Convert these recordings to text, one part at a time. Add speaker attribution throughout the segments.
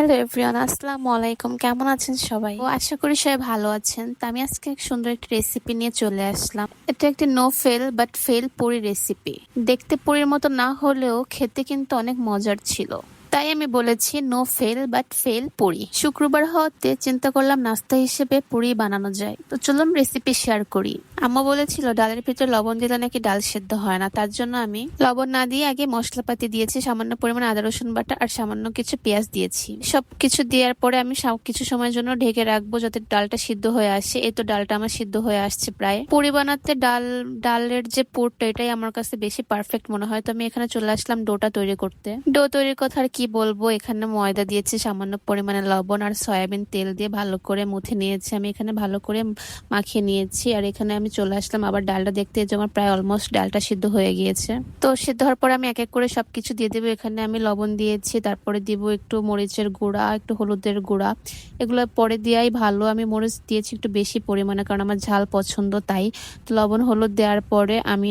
Speaker 1: Hello everyone, আসসালামু আলাইকুম। কেমন আছেন সবাই? আশা করি সবাই ভালো আছেন। তো আমি আজকে এক সুন্দর একটা রেসিপি নিয়ে চলে আসলাম। এটা একটি no fail but fail puri recipe. দেখতে পুরির মতো না হলেও খেতে কিন্তু অনেক মজার ছিল। তাই আমি বলেছি no fail but fail puri. শুক্রবার হওয়াতে চিন্তা করলাম নাস্তা হিসেবে পুরি বানানো যায়। তো চলুন রেসিপি শেয়ার করি। আম্মা বলেছিল ডালের ভিতরে লবণ দিলে নাকি ডাল সেদ্ধ হয় না, তার জন্য আমি লবণ না দিয়ে আগে মশলাপাতি দিয়েছি, সামান্য পরিমাণে আদা রসুন বাটা আর সামান্য কিছু পেঁয়াজ দিয়েছি। সবকিছু দেওয়ার পরে আমি কিছু সময়ের জন্য ঢেকে রাখবো যাতে ডালটা সিদ্ধ হয়ে আসে। এই তো ডালটা আমার সিদ্ধ হয়ে আসছে প্রায়। পুরি বানাতে ডালের যে পুরটা এটাই আমার কাছে বেশি পারফেক্ট মনে হয়। তো আমি এখানে চলে আসলাম ডোটা তৈরি করতে। ডো তৈরির কথা আর কি বলবো, এখানে ময়দা দিয়েছি, সামান্য পরিমাণে লবণ আর সয়াবিন তেল দিয়ে ভালো করে মুথে নিয়েছি। আমি এখানে ভালো করে মাখিয়ে নিয়েছি। আর এখানে আমি চলে আসলাম আবার ডালটা দেখতে, যে আমার প্রায় অলমোস্ট ডালটা সিদ্ধ হয়ে গিয়েছে। তো সিদ্ধ হওয়ার পর আমি এক এক করে সবকিছু দিয়ে দেবো। এখানে আমি লবণ দিয়েছি, তারপরে দিব একটু মরিচের গুঁড়া, একটু হলুদের গুঁড়া, এগুলো পরে দেওয়াই ভালো। আমি মরিচ দিয়েছি একটু বেশি পরিমাণে, কারণ আমার ঝাল পছন্দ তাই। তো লবণ হলুদ দেওয়ার পরে আমি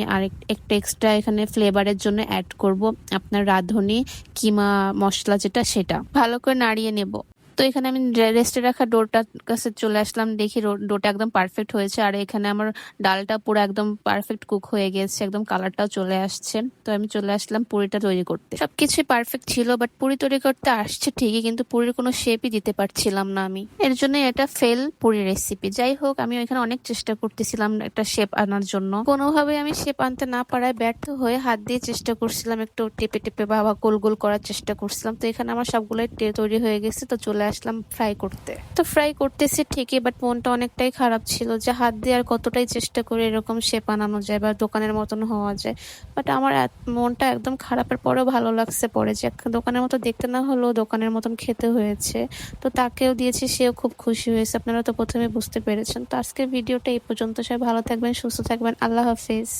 Speaker 1: একটা এক্সট্রা এখানে ফ্লেভারের জন্য অ্যাড করব আপনার রাঁধুনি কিমা মশলা, যেটা সেটা ভালো করে নাড়িয়ে নেব। তো এখানে আমি রেস্টে রাখা ডোটার কাছে চলে আসলাম, দেখি ডোটা একদম পারফেক্ট হয়েছে। আর এখানে আমার ডালটা পুরো একদম পারফেক্ট কুক হয়ে গেছে, একদম কালারটাও চলে আসছে। তো আমি চলে আসলাম পুরিটা তৈরি করতে। সবকিছুই পারফেক্ট ছিল, বাট পুরি তৈরি করতে আসছে ঠিকই, কিন্তু পুরির কোনো শেপই দিতে পারছিলাম না আমি। এর জন্য এটা ফেল পুরি রেসিপি। যাই হোক, আমি ওইখানে অনেক চেষ্টা করতেছিলাম একটা শেপ আনার জন্য, কোনোভাবে আমি শেপ আনতে না পারায় ব্যর্থ হয়ে হাত দিয়ে চেষ্টা করছিলাম, একটু টেপে টেপে বা গোল গোল করার চেষ্টা করছিলাম। তো এখানে আমার সবগুলোই তৈরি হয়ে গেছে। তো চলে আসলাম ফ্রাই করতে। তো ফ্রাই করতেছি ঠিকই, বাট মনটা অনেকটাই খারাপ ছিল যে হাত দিয়ে আর কতটাই চেষ্টা করে এরকম শেপ আনানো যায় বা দোকানের মতন হওয়া যায়। বাট আমার মনটা একদম খারাপের পরেও ভালো লাগছে পরে, যে দোকানের মতো দেখতে না হলেও দোকানের মতন খেতে হয়েছে। তো তাকেও দিয়েছি, সেও খুব খুশি হয়েছে। আপনারা তো প্রথমে বুঝতে পেরেছেন। তো আজকের ভিডিওটা এই পর্যন্ত। সবাই ভালো থাকবেন, সুস্থ থাকবেন। আল্লাহ হাফিজ।